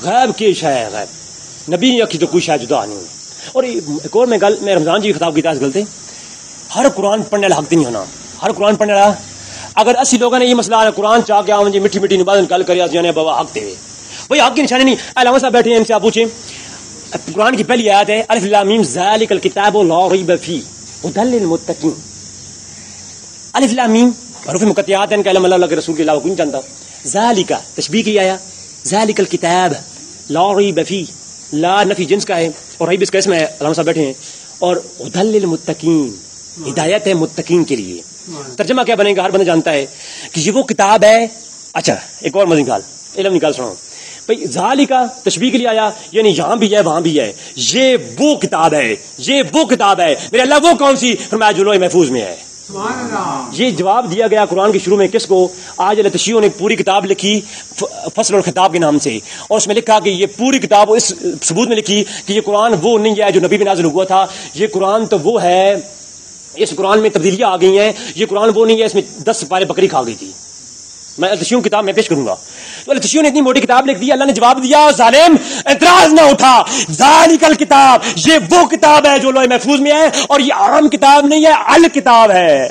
غیب کی شے ہے غیب نبی کی تو کوئی شے جدا نہیں. اور ایک اور میں رمضان جی خطاب کی غلط ہے. ہر قرآن پڑھنے والا حق نہیں ہونا. ہر قرآن پڑھنے والا اگر اسی لوگوں نے یہ مسئلہ ہے قرآن چاہ کے آؤں جی میٹھی میٹھی نبادن کل کریا جانے بابا حق دے بھائی حق کی نشانی نہیں. علامہ صاحب بیٹھے ہیں ان سے آپ پوچھیں قرآن کی پہلی آیت ہے الف لام میم ذالک الکتاب لا ریب فیہ ھدی للمتقین. الف لام میم حروف مقطعات ہیں ان کا علم اللہ کے رسول کے علاوہ کوئی نہیں جانتا. ذالک تشبیہ کی آیا ذالک الکتاب لا ریب فیہ لا نفی جنس کا ہے اور ریب اس کا اسم ہے. علامہ صاحب بیٹھے ہیں اور ھدی للمتقین ہدایت ہے متقین کے لیے. ترجمہ کیا بنے گا؟ ہر بندہ جانتا ہے کہ یہ وہ کتاب ہے. اچھا ایک اور مزید علم نکال سنو بھائی. ذالکا تشبیہ کے لیے آیا یعنی یہاں بھی ہے وہاں بھی ہے. یہ وہ کتاب ہے یہ وہ کتاب ہے میرے اللہ. وہ کون سی؟ فرمایا جو لوح محفوظ میں ہے. یہ جواب دیا گیا قرآن کے شروع میں کس کو؟ آج التشیع نے پوری کتاب لکھی فصل الخطاب کے نام سے اور اس میں لکھا کہ یہ پوری کتاب اس ثبوت میں لکھی کہ یہ قرآن وہ نہیں ہے جو نبی پہ نازل ہوا تھا. یہ قرآن تو وہ ہے اس قرآن میں تبدیلیاں آ گئی ہیں. یہ قرآن وہ نہیں ہے اس میں 10 سپارے بکری کھا گئی تھی. میں التشیع کتاب میں پیش کروں گا. تو التشیع نے اتنی موٹی کتاب لکھ دی. اللہ نے جواب دیا ظالم اعتراض نہ اٹھا. ذالک الکتاب یہ وہ کتاب ہے جو لوح محفوظ میں ہے اور یہ عام کتاب نہیں ہے الکتاب ہے.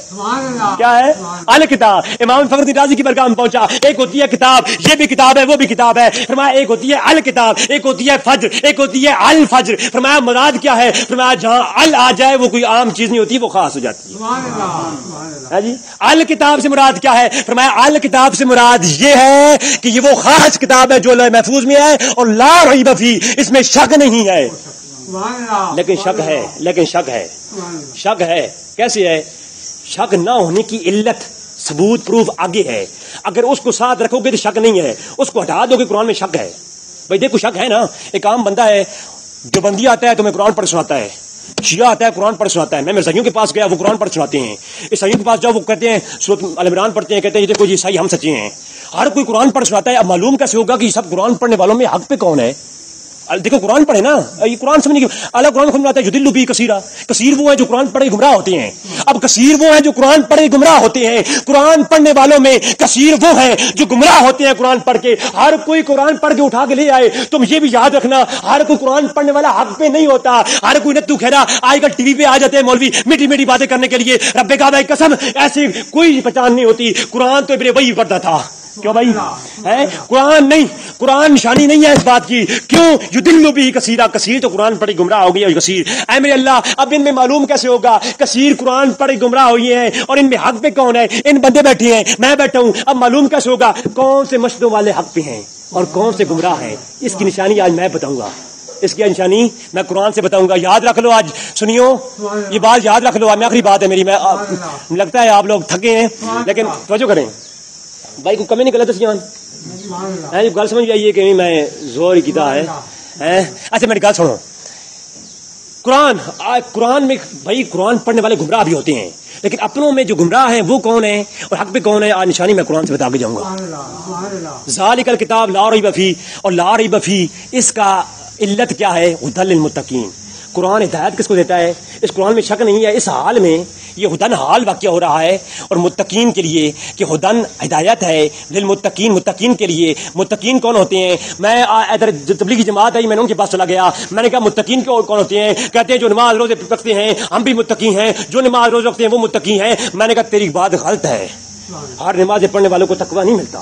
کیا ہے؟ الکتاب. امام فخر الدین رازی کی برگاہ میں پہنچا. ایک ہوتی ہے کتاب یہ بھی کتاب ہے وہ بھی کتاب ہے. فرمایا ایک ہوتی ہے الکتاب ایک ہوتی ہے فجر ایک ہوتی ہے الفجر. فرمایا مراد کیا ہے؟ فرمایا جہاں ال آ جائے وہ کوئی عام چیز نہیں ہوتی وہ خاص ہو جاتی ہے. جی الکتاب سے مراد کیا ہے؟ فرمایا الکتاب سے مراد یہ ہے کہ یہ وہ خاص کتاب ہے جو لوح محفوظ میں ہے اور لا ریب فیہ اس میں شک نہیں ہے. لیکن شک ہے. کیسے ہے؟ شک نہ ہونے کی علت ثبوت پروف آگے ہے. اگر اس کو ساتھ رکھو گے تو شک نہیں ہے. اس کو ہٹا دو گے قرآن میں شک ہے. بھائی دیکھو شک ہے نا. ایک عام بندہ ہے جو بندی آتا ہے تو میں قرآن پڑھ سناتا ہے. شیعہ آتا ہے قرآن پڑھ سناتا ہے. میں عیسائیوں کے پاس گیا وہ قرآن پڑھ سناتے ہیں. عیسائیوں کے پاس جاؤ وہ کہتے ہیں سورۃ ال عمران پڑھتے ہیں کہتے ہیں یہ دیکھو یہ عیسائی ہم سچے ہیں. ہر کوئی قرآن پڑھ سناتا ہے. اب معلوم کیسے ہوگا کہ سب قرآن پڑھنے والوں میں حق پہ کون ہے؟ دیکھو قرآن پڑھے نا یہ قرآن سمجھنے کی اللہ قرآن خود بناتا ہے یضل بہ کثیرا. کثیر وہ ہیں جو قرآن پڑھے گمراہ ہوتے ہیں. اب کثیر وہ ہیں جو قرآن پڑھے گمراہ ہوتے ہیں. قرآن پڑھنے والوں میں کثیر وہ ہیں جو گمراہ ہوتے ہیں قرآن پڑھ کے. ہر کوئی قرآن پڑھ کے اٹھا کے لے آئے. تم یہ بھی یاد رکھنا ہر کوئی قرآن پڑھنے والا حق پہ نہیں ہوتا. ہر کوئی نتو خیرا آج کل ٹی وی پہ آ جاتے ہیں مولوی میٹھی میٹھی باتیں کرنے کے لیے. رب کعبہ کی قسم ایسی کوئی پہچان نہیں ہوتی. قرآن تو ابن وحی پڑھتا تھا. کیوں بھائی ہے قرآن نہیں. قرآن نشانی نہیں ہے اس بات کی. کیوں؟ یضل بہ کثیرا. کثیر تو قرآن پڑھی گمراہ ہو گئی ہے. کثیر اے میرے اللہ اب ان میں معلوم کیسے ہوگا کثیر قرآن پڑھی گمراہ ہوئی ہیں اور ان میں حق پہ کون ہے؟ ان بندے بیٹھے ہیں میں بیٹھا ہوں. اب معلوم کیسے ہوگا کون سے مشتوں والے حق پہ ہیں اور کون سے گمراہ ہیں؟ اس کی نشانی آج میں بتاؤں گا. اس کی نشانی میں قرآن سے بتاؤں گا. یاد رکھ لو آج سنیو یہ بات یاد رکھ لو. آخری بات ہے میری. میں لگتا ہے آپ لوگ تھکے ہیں لیکن توجہ کریں بھائی کو کمی نہیں غلط سیان گل سمجھ آئیے کہ میں زور ہی کیتا ہے. اچھا میری گل سنو. قرآن میں بھائی قرآن پڑھنے والے گمراہ بھی ہوتے ہیں لیکن اپنوں میں جو گمراہ ہیں وہ کون ہیں اور حق پہ کون ہے؟ آج نشانی میں قرآن سے بتا کے جاؤں گا. ذالک الکتاب لا ریب فیہ اور لا ریب فیہ اس کا علت کیا ہے؟ ھدی للمتقین. قرآن ہدایت کس کو دیتا ہے؟ اس قرآن میں شک نہیں ہے. اس حال میں یہ ہدن حال واقع ہو رہا ہے اور متقین کے لیے کہ ہدن ہدایت ہے للمتقین متقین کے لیے. متقین کون ہوتے ہیں؟ میں ادھر تبلیغی جماعت ہے میں نے ان کے پاس چلا گیا. میں نے کہا متقین کون ہوتے ہیں؟ کہتے ہیں جو نماز روزے رکھتے ہیں. ہم بھی متقی ہیں. جو نماز روزے رکھتے ہیں وہ متقی ہیں. میں نے کہا تیری بات غلط ہے. ہر نماز پڑھنے والوں کو تقویٰ نہیں ملتا.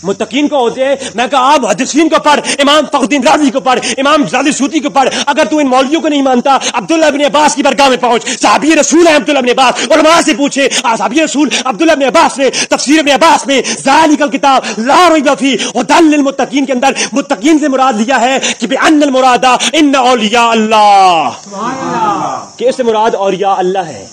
متقین کو ہوتے ہیں. میں کہا آپ محدثین کو پڑھ امام فخر الدین رازی کو پڑھ امام جلال سیوطی کو پڑھ. اگر تو ان مولویوں کو نہیں مانتا عبداللہ ابن عباس کی برگاہ میں پہنچ. صحابی رسول ہے عبداللہ ابن عباس. علماء سے پوچھے صحابی رسول عبداللہ ابن عباس نے تفسیر ابن عباس میں ذالک الکتاب لا ریب فیہ ھدی للمتقین کے اندر متقین سے مراد لیا ہے کہ بان المراد ان اولیاء اللہ کہ اس سے مراد اولیاء اللہ ہے.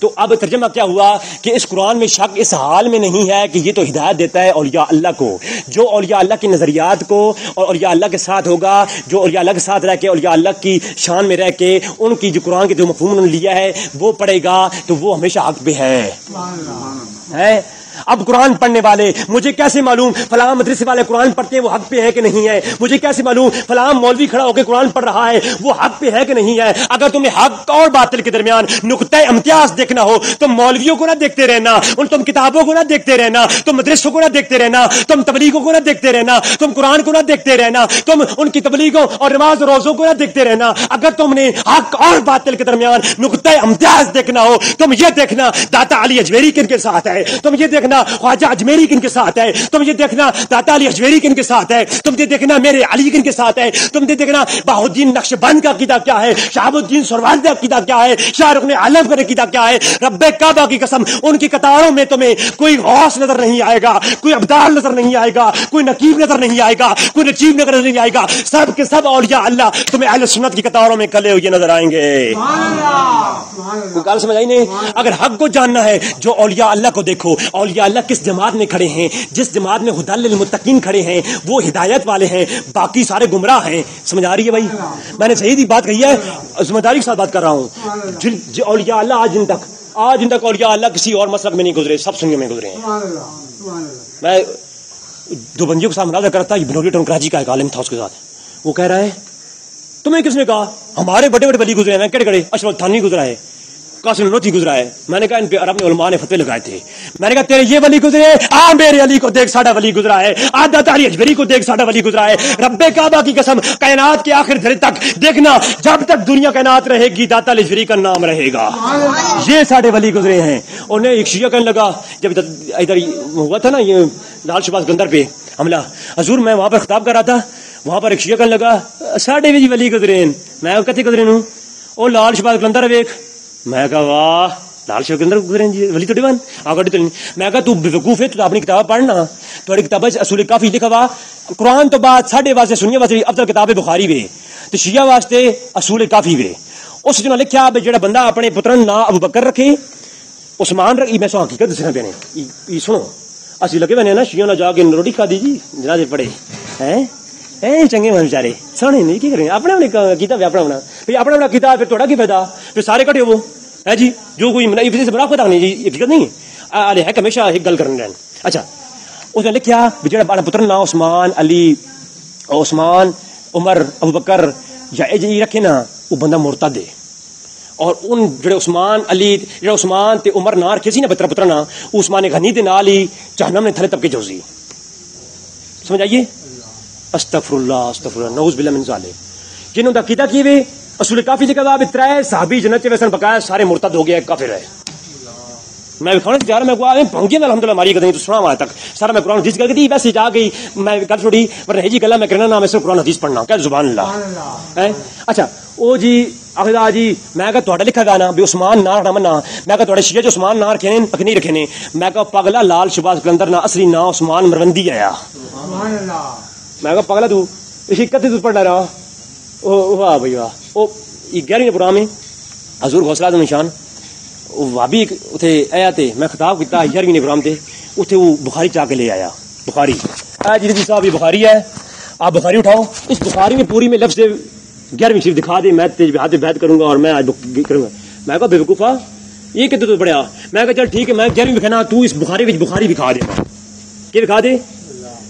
تو اب ترجمہ کیا ہوا کہ اس قرآن میں شک اس حال میں نہیں ہے کہ یہ تو ہدایت دیتا ہے اولیاء اللہ کو. جو اولیاء اللہ کے نظریات کو اور اولیاء اللہ کے ساتھ ہوگا جو اولیاء اللہ کے ساتھ رہ کے اولیاء اللہ کی شان میں رہ کے ان کی جو قرآن کے جو مفہوم انہوں نے لیا ہے وہ پڑھے گا تو وہ ہمیشہ حق پہ ہے. اب قرآن پڑھنے والے مجھے کیسے معلوم فلاں مدرسے والے قرآن پڑھتے ہیں وہ حق پہ ہے کہ نہیں ہے؟ مجھے کیسے معلوم فلاں مولوی کھڑا ہو کے قرآن پڑھ رہا ہے وہ حق پہ ہے کہ نہیں ہے؟ اگر تمہیں حق اور باطل کے درمیان نقطہ امتیاز دیکھنا ہو تم مولویوں کو نہ دیکھتے رہنا، تم کتابوں کو نہ دیکھتے رہنا، تم مدرسوں کو نہ دیکھتے رہنا، تم تبلیغوں کو نہ دیکھتے رہنا، تم قرآن کو نہ دیکھتے رہنا، تم ان کی تبلیغوں اور نماز روزوں کو نہ دیکھتے رہنا۔ اگر تم نے حق اور باطل کے درمیان نقطہ امتیاز دیکھنا ہو تم یہ دیکھنا داتا علی اجمیری کن کے ساتھ ہے، تم یہ دیکھنا خواجہ اجمیری کن کے ساتھ ہے، تم یہ دیکھنا داتا علی اجمیری کن کے ساتھ ہے، تم یہ دیکھنا میرے علی کن کے ساتھ ہے، تم یہ دیکھنا بہاؤالدین نقشبند کا عقیدہ کیا ہے، شہاب الدین سہروردی کا عقیدہ کیا ہے، شاہ رخ عالم کا عقیدہ کیا ہے۔ رب کعبہ کی قسم ان کی قطاروں میں تمہیں کوئی غوث نظر نہیں آئے گا، کوئی ابدال نظر نہیں آئے گا، کوئی نقیب نظر نہیں آئے گا، کوئی نجیب نظر نہیں آئے گا، سب کے سب اولیاء اللہ تمہیں اہل سنت کی قطاروں میں کھلے ہوئے نظر آئیں گے۔ کوئی گل سمجھ آئی نہیں؟ اگر حق کو جاننا ہے جو اولیاء اللہ کو دیکھو، اولیاء اللہ کس جماعت میں کھڑے ہیں، جس جماعت میں ہدی للمتقین کھڑے ہیں وہ ہدایت والے ہیں، باقی سارے گمراہ ہیں۔ سمجھ آ رہی ہے بھائی؟ میں نے صحیح بات کہی ہے، ذمہ داری کے ساتھ بات کر رہا ہوں۔ جو اولیاء اللہ آج دن تک اولیاء اللہ کسی اور مسلک میں نہیں گزرے، سب سنیوں میں گزرے ہیں۔ میں دو بندیوں کے ساتھ مناظرہ کرتا، یہ بنولی ٹاؤن کراچی کا ایک عالم تھا، اس کے ساتھ وہ کہہ رہا ہے تمہیں کس نے کہا ہمارے بڑے بڑے ولی گزرے ہیں؟ کڑے کڑے اشرف تھانوی گزرا ہے، قاسم نانوتوی گزرا ہے۔ میں نے کہا ان پہ عرب نے علماء نے فتوے لگائے تھے۔ میں نے کہا تیرے یہ ولی گزرے آ میرے علی کو دیکھ ساڈا ولی گزرا ہے، آ داتا علی اجمیری کو دیکھ ساڈا ولی گزرا ہے۔ رب کعبہ کی قسم کائنات کے آخر دھڑے تک دیکھنا جب تک دنیا کائنات رہے گی داتا علی اجمیری کا نام رہے گا۔ یہ ساڈے ولی گزرے ہیں۔ انہیں ایک شیعہ کہنے لگا جب ادھر ہوا تھا نا یہ لال شہباز گندر پہ حملہ، حضور میں وہاں پر خطاب کر رہا تھا، وہاں پر ایک شیعہ کہنے لگا ساڈے بھی ولی گزرے ہیں۔ میں کتے گزرے ہوں؟ او لال شہباز گندر ویکھ۔ میں کہا واہ لال شہباز گندر گزرے جی ولی تو ڈیوان آگے تو نہیں۔ میں کہا تو بیوقوف ہے، تو اپنی کتاب پڑھنا، تھوڑی کتاب اصول کافی لکھا ہوا قرآن تو بعد ساڈے واسطے سنیے واسطے افضل کتاب بخاری وے تو شیعہ واسطے اصول کافی وے۔ اس نے لکھیا جڑا بندہ اپنے پترن نا ابو بکر رکھے عثمان رکھے، میں سو حقیقت دسنا پہ نے سنو اسی لگے بنے نا شیعہ نہ جا کے روٹی کھا دی جی جنازے پڑے ہیں چنگے من بیچارے سونے نہیں کی کریں اپنا کیتا پہ اپنا پھر اپنا کیتا پھر تھوڑا کی فائدہ پھر سارے کٹے ہو ہے جی جو کوئی سے بڑا پتا نہیں جی حقیقت نہیں ہے ہے ہمیشہ ایک گل کرنے رہن۔ اچھا اس نے لکھیا جڑا بڑا پتر نا عثمان علی عثمان عمر ابو بکر یا جی رکھے نا وہ بندہ مرتد ہے، اور ان جڑے عثمان علی جڑا عثمان تے عمر نہ رکھے سی نا پتر نا عثمان غنی دے نال ہی جہنم نے تھلے طبقے جوزی۔ سمجھ آئیے؟ استغفر اللہ نعوذ باللہ من ذالک۔ جنہوں دا کیتا کیے وے اصول کافی سے کہا ترائے صحابی جنت ویسن بقایا سارے مرتد ہو گیا کافر ہے۔ میں کھانا جا رہا میں کو پہنچ گیا الحمدللہ ہماری کدی تو سنا وہاں تک سارا میں قرآن حدیث کر کے ویسے جا گئی میں کل چھوڑی ورنہ جی گلا میں کرنا نہ میں صرف قرآن حدیث پڑھنا کیا زبان اللہ۔ اچھا او جی آخدا جی میں کہا تھوڑا لکھا گیا نا بھی عثمان نہ رکھنا منا، میں کہا تھوڑے شیعہ جو عثمان نہ رکھے نے پک نہیں رکھے نے، میں کہا پگلا لال شہباز کلندر نہ اصلی نا عثمان مروندی آیا۔ میں کہا پگلا تو اسی کتے تو پڑھ رہا واہ بھائی واہ۔ وہ 11ویں پروگرام میں حضور غوث اعظم نشان وابی اتنے آیا تے میں خطاب کیا 11ویں پروگرام تے اتنے وہ بخاری چاہ کے لے آیا بخاری جی صاحب یہ بخاری ہے آپ بخاری اٹھاؤ اس بخاری میں پوری میں لفظ 11ویں شریف دکھا دے میں تیج ہاتھ بیعت کروں گا اور میں آج کروں گا۔ میں کہا بے وقوفا یہ کتنے تو پڑھیا؟ میں کہا چل ٹھیک ہے میں 11ویں لکھنا تو اس بخاری میں بخاری دکھا دے کہ دکھا دے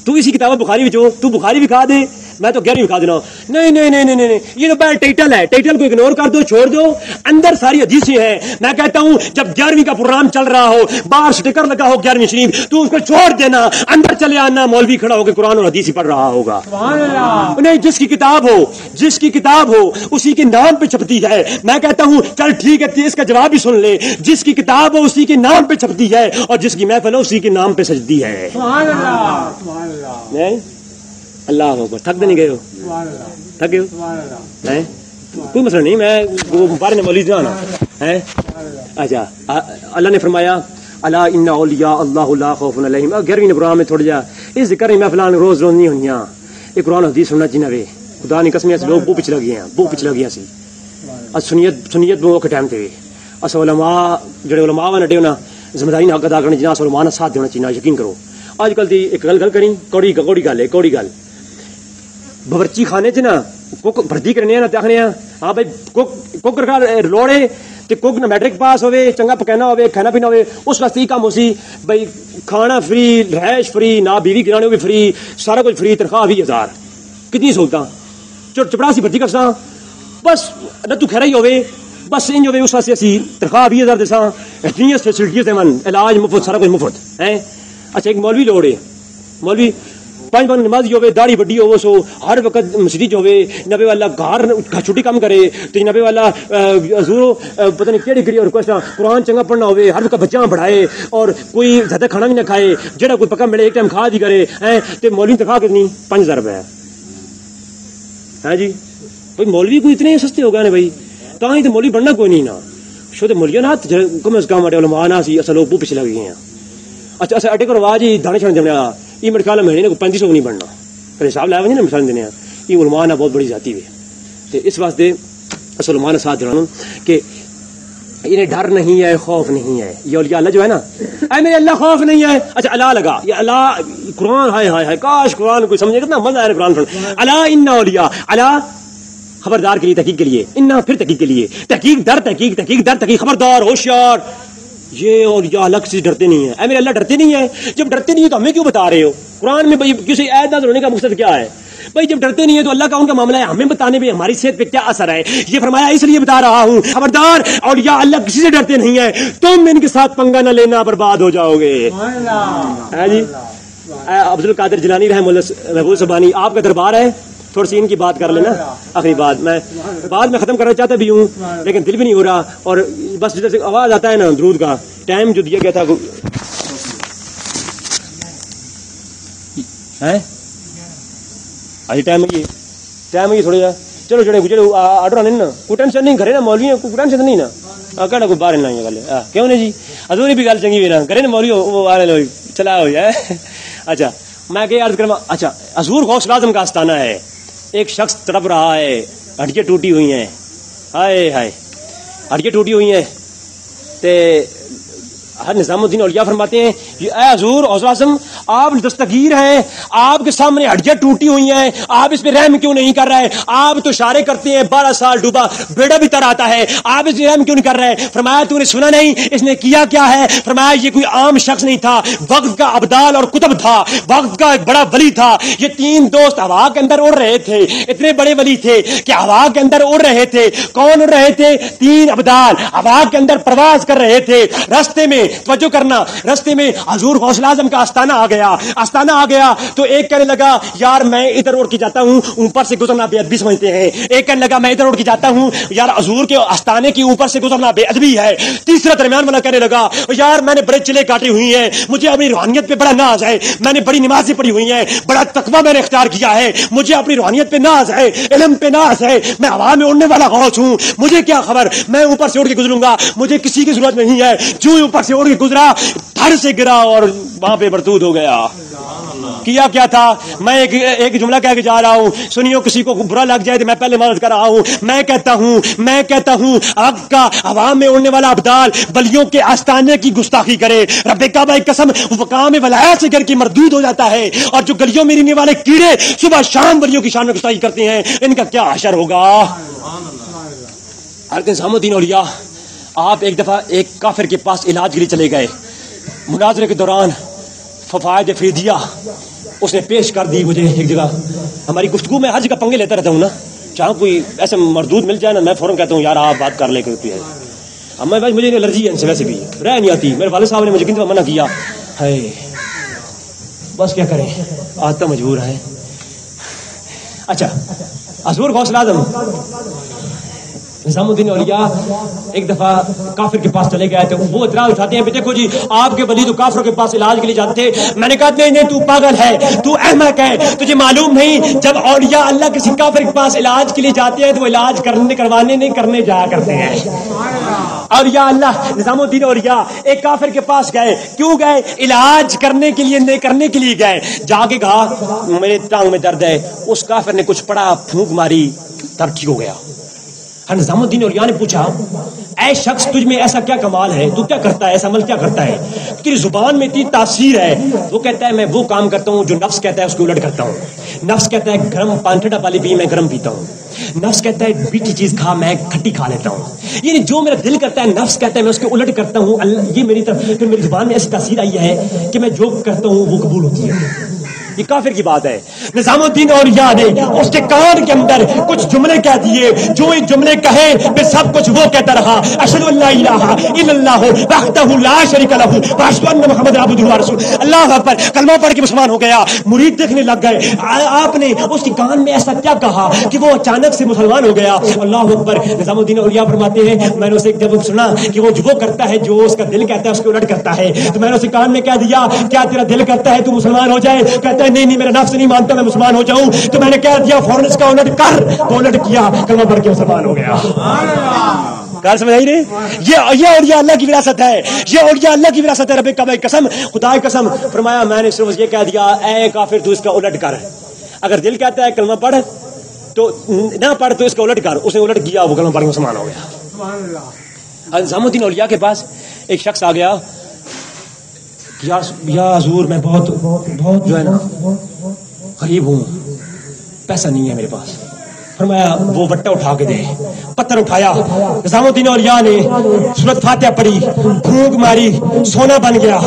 تو اسی کتاب بخاری میں تو بخاری دکھا دے میں تو 11ویں دکھا دینا۔ نہیں نہیں نہیں نہیں یہ تو بڑا ٹائٹل ہے، ٹائٹل کو اگنور کر دو چھوڑ دو اندر ساری حدیثیں ہیں۔ میں کہتا ہوں جب 11ویں کا پروگرام چل رہا ہو باہر سٹیکر لگا ہو 11ویں شریف تو اس کو چھوڑ دینا اندر چلے آنا مولوی کھڑا ہو کے قرآن اور حدیث ہی پڑھ رہا ہوگا۔ نہیں جس کی کتاب ہو اسی کے نام پہ چھپتی ہے۔ میں کہتا ہوں چل ٹھیک ہے اس کا جواب ہی سن لے، جس کی کتاب ہو اسی کے نام پہ چھپتی ہے اور جس کی محفل ہو اسی کے نام پہ سجدی ہے۔ نہیں اللہ اکبر تھک دے نہیں گئے ہو تھک گئے ہو کوئی مسئلہ نہیں میں وہ بارے میں مولوی جانا ہے۔ اچھا اللہ نے فرمایا الا ان اولیاء اللہ لا خوف علیہم 11ویں پروگرام میں تھوڑا جا اس ذکر میں فلان روز نہیں ہوئیاں یہ قرآن حدیث سننا چاہیے وے خدا نے قسم لوگ بہت پچھلا گئے ہیں بہت پچھلا گیا سی سنیت بہت ٹائم تے اصل علماء جڑے علماء نڈے ہونا ذمہ داری حق ادا کرنے جنہیں اصل علماء ساتھ دینا چاہیے یقین کرو۔ آج کل دی ایک گل کریں کوڑی گل ہے کوڑی گل باورچی خانے چ نا کوک بھرتی کرنے نا آخنے ہاں بھائی کوک رکھا لوڑے تے کوک نہ میٹرک پاس ہوئے چنگا پکانا ہوئے کھانا پینا ہوئے اس واسطے ہی کام ہو سی بھائی کھانا فری رہائش فری نہ بیوی گرانے بھی فری سارا کچھ فری تنخواہ 20,000 کتنی سہولت چپڑاسی بھرتی کرساں بس نہ تو خیرا ہی ہوئے بس انج ہوئے اس واسطے اسی تنخواہ 20,000 دیساں اتنی فیسلٹیز دے من علاج مفت سارا کچھ مفت ہے. اچھا ایک مولوی لوڑے مولوی 5 وقت نماز ہوئے داڑھی بڑی ہو سو ہر وقت مسجد ہوئے نبے والا گھر چھٹی کم کرے تو نبے والا حضور پتہ نہیں کیڑی کیڑی ریکویسٹ قرآن چنگا پڑھنا ہوئے ہر وقت بچیاں پڑھائے اور کوئی زیادہ کھانا بھی نہ کھائے جہاں کوئی پکا ملے ایک ٹائم کھا دی کرے تو مولوی تنخواہ کتنی 5,000 روپے ہے جی. بھائی مولوی کوئی اتنے سستے ہو گئے نا بھائی تو ہی تو مولوی بننا کوئی نہیں نا شو تو مولوی نا کم از کم علماء نا سی اصل لوگ پیچھے لگ گئے ہیں. اچھا اچھا اٹے کو رواج ہی دانے چھڑنے جمنا یہ میرے خیال مہینے کو 3500 نہیں بننا پھر حساب لایا ہوئے نا مثال دینے یہ علماء نا بہت بڑی ذاتی ہے تو اس واسطے اصل علماء نے ساتھ جڑانا کہ انہیں ڈر نہیں ہے خوف نہیں ہے. یہ اولیاء اللہ جو ہے نا اے میرے اللہ خوف نہیں ہے. اچھا اللہ لگا یہ اللہ قرآن ہائے ہائے ہائے کاش قرآن کوئی سمجھے کتنا مزہ آیا قرآن پڑھ اللہ ان اولیاء اللہ خبردار کے لیے تحقیق کے لیے ان پھر تحقیق کے لیے تحقیق در تحقیق تحقیق در تحقیق خبردار ہوشیار یہ اور یا الگ سے ڈرتے نہیں ہیں. اے میرے اللہ ڈرتے نہیں ہیں جب ڈرتے نہیں ہے تو ہمیں کیوں بتا رہے ہو قرآن میں بھائی کسی آیت نازل ہونے کا مقصد کیا ہے بھائی جب ڈرتے نہیں ہے تو اللہ کا ان کا معاملہ ہے ہمیں بتانے میں ہماری صحت پہ کیا اثر ہے یہ فرمایا اس لیے بتا رہا ہوں خبردار اور یا اللہ کسی سے ڈرتے نہیں ہے تم ان کے ساتھ پنگا نہ لینا برباد ہو جاؤ گے. جی عبد القادر جیلانی رحمہ اللہ محبوب سبحانی آپ کا دربار ہے تھوڑی سی ان کی بات کر لینا آخری بات میں بعد میں ختم کرنا چاہتا بھی ہوں لیکن دل بھی نہیں ہو رہا اور بس جدھر سے آواز آتا ہے نا درود کا ٹائم جو دیا گیا تھا آج ٹائم یہ تھوڑا جا چلو جڑے گزرے آڈر آنے نا کوئی ٹینشن نہیں کرے نا مولوی کوئی ٹینشن نہیں نا کہنا کوئی باہر نہیں گل کیوں نہیں جی ادھوری بھی گل چنگی ہوئی نا کرے نا مولوی وہ آ رہے چلا ہو جائے. اچھا میں کہ عرض کروں اچھا حضور غوث اعظم کا آستانہ ہے ایک شخص تڑپ رہا ہے ہڈیاں ٹوٹی ہوئی ہیں ہائے ہائے ہڈیاں ٹوٹی ہوئی ہیں تے ہر نظام الدین اولیاء فرماتے ہیں اے حضور غوث اعظم آپ دستگیر ہیں آپ کے سامنے ہڈیاں ٹوٹی ہوئی ہیں آپ اس پہ رحم کیوں نہیں کر رہے آپ تو اشارے کرتے ہیں 12 سال ڈوبا بیڑا بھی تر آتا ہے آپ اس پہ رحم کیوں نہیں کر رہے فرمایا تو نے سنا نہیں اس نے کیا کیا ہے فرمایا یہ کوئی عام شخص نہیں تھا وقت کا ابدال اور کتب تھا وقت کا ایک بڑا ولی تھا یہ 3 دوست ہوا کے اندر اڑ رہے تھے اتنے بڑے ولی تھے کہ ہوا کے اندر اڑ رہے تھے کون اڑ رہے تھے 3 ابدال ہوا کے اندر پرواز کر رہے تھے راستے میں توجہ کرنا راستے میں حضور غوث اعظم کا آستانہ آ گیا تو ایک کہنے لگا یار میں ادھر اڑ کے جاتا ہوں اوپر سے گزرنا بے ادبی سمجھتے ہیں ایک کہنے لگا میں ادھر اڑ کے جاتا ہوں یار حضور کے آستانے کے اوپر سے گزرنا بے ادبی ہے تیسرا درمیان والا کہنے لگا یار میں نے بڑے چلے کاٹے ہوئی ہیں مجھے اپنی روحانیت پہ بڑا ناز ہے میں نے بڑی نمازیں پڑھی ہوئی ہیں بڑا تقویٰ میں نے اختیار کیا ہے مجھے اپنی روحانیت پہ ناز ہے علم پہ ناز ہے میں ہوا میں اڑنے والا غوث ہوں مجھے کیا خبر میں اوپر سے اڑ کے گزروں گا مجھے کسی کی ضرورت نہیں ہے جو اوپر سے اڑ کے گزرا دھڑ سے گرا اور وہاں پہ برتود ہو گیا. کیا تھا میں ایک جملہ کہہ کے جا رہا ہوں سنیو کسی کو برا لگ جائے تو میں پہلے مدد کر رہا ہوں میں کہتا ہوں اب کا عوام میں اڑنے والا ابدال ولیوں کے آستانے کی گستاخی کرے رب کعبہ کی قسم مقام ولایت سے کر کے مردود ہو جاتا ہے اور جو گلیوں میں رہنے والے کیڑے صبح شام ولیوں کی شان میں گستاخی کرتے ہیں ان کا کیا حشر ہوگا. حضرت نظام الدین اولیاء آپ ایک دفعہ ایک کافر کے پاس علاج کے لیے چلے گئے مناظرے کے دوران فوائد فریدیہ اس نے پیش کر دی مجھے ایک جگہ ہماری گفتگو میں ہر جگہ پنگے لیتا رہتا ہوں نا جہاں کوئی ایسا مردود مل جائے نا میں فوراً کہتا ہوں یار آپ بات کر لیں کوئی میں بھائی مجھے الرجی ہے ان سے ویسے بھی رہ نہیں آتی میرے والد صاحب نے مجھے کتنی دفعہ منع کیا ہے بس کیا کریں آتا مجبور ہے. اچھا حضور غوث اعظم نظام الدین اولیاء ایک دفعہ کافر کے پاس چلے گئے تھے وہ اعتراض اٹھاتے ہیں دیکھو جی آپ کے ولی تو کافروں کے پاس علاج کے لیے جاتے تھے میں نے کہا نہیں تو پاگل ہے تو احمق ہے تجھے معلوم نہیں جب اولیاء اللہ کسی کافر کے پاس علاج کے لیے جاتے ہیں تو وہ علاج کروانے نہیں کرنے جایا کرتے ہیں. اولیاء اللہ نظام الدین اولیاء ایک کافر کے پاس گئے کیوں گئے علاج کرنے کے لیے نہیں کرنے کے لیے گئے جا کے کہا میرے ٹانگ میں درد ہے اس کافر نے کچھ پڑا پھونک ماری درد ٹھیک ہو گیا نظام الدین اولیاء نے پوچھا اے شخص تجھ میں ایسا کیا کمال ہے, تو کیا کرتا ہے, ایسا عمل کیا کرتا ہے, تیری زبان میں اتنی تاثیر ہے. وہ کہتا ہے میں وہ کام کرتا ہوں جو نفس کہتا ہے اس کو الٹ کرتا ہوں. نفس کہتا ہے گرم پانی ٹھنڈا پانی پی, میں گرم پیتا ہوں. نفس کہتا ہے میٹھی چیز کھا, میں کھٹی کھا لیتا ہوں. یعنی جو میرا دل کرتا ہے, نفس کہتا ہے, میں اس کو الٹ کرتا ہوں. یہ میری طرف پھر میری زبان میں ایسی تاثیر آئی ہے کہ میں جو کرتا ہوں وہ قبول ہوتی ہے. یہ کافر کی بات ہے. نظام الدین اولیاء نے اس کے کان کے اندر کچھ جملے کہہ دیے, جو یہ جملے کہے پھر سب کچھ وہ کہتا رہا, اشہد ان لا الہ الا اللہ وحدہ لا شریک لہ واشہد ان محمد عبدہ ورسولہ. اللہ اکبر, کلمہ پڑھ کے مسلمان ہو گیا. مرید دیکھنے لگ گئے, آپ نے اس کے کان میں ایسا کیا کہا کہ وہ اچانک سے مسلمان ہو گیا. اللہ اکبر. نظام الدین اولیاء فرماتے ہیں میں نے اسے جب سنا کہ وہ کرتا ہے جو اس کا دل کہتا ہے اس کو الٹ کرتا ہے, تو میں نے اسے کان میں کہہ دیا کیا تیرا دل کرتا ہے تو مسلمان ہو جائے؟ کہتا ہے نہیں میرا نفس نہیں مانتا میں مسلمان ہو جاؤں. تو میں نے کہہ دیا فوراً اس کا الٹ کر, تو الٹ کیا, کلمہ پڑھ کے مسلمان ہو گیا. کار سمجھ آئی رہی؟ یہ اولیاء اللہ کی وراثت ہے, یہ اولیاء اللہ کی وراثت ہے. رب کعبہ کی قسم, خدا کی قسم, فرمایا میں نے صرف یہ کہہ دیا اے کافر تو اس کا الٹ کر. اگر دل کہتا ہے کلمہ پڑھ تو نہ پڑھ تو اس کا الٹ کر. اس نے الٹ کیا, وہ کلمہ پڑھ کے مسلمان ہو گیا. نظام الدین اولیاء کے پاس ایک شخص آ گیا, یا حضور میں بہت جو ہے نا غریب ہوں, پیسہ نہیں ہے میرے پاس. فرمایا وہ وٹا اٹھا کے دے. پتھر اٹھایا, نظام الدین اولیاء نے سورۃ فاتحہ پڑھی, پھونک ماری, سونا بن گیا.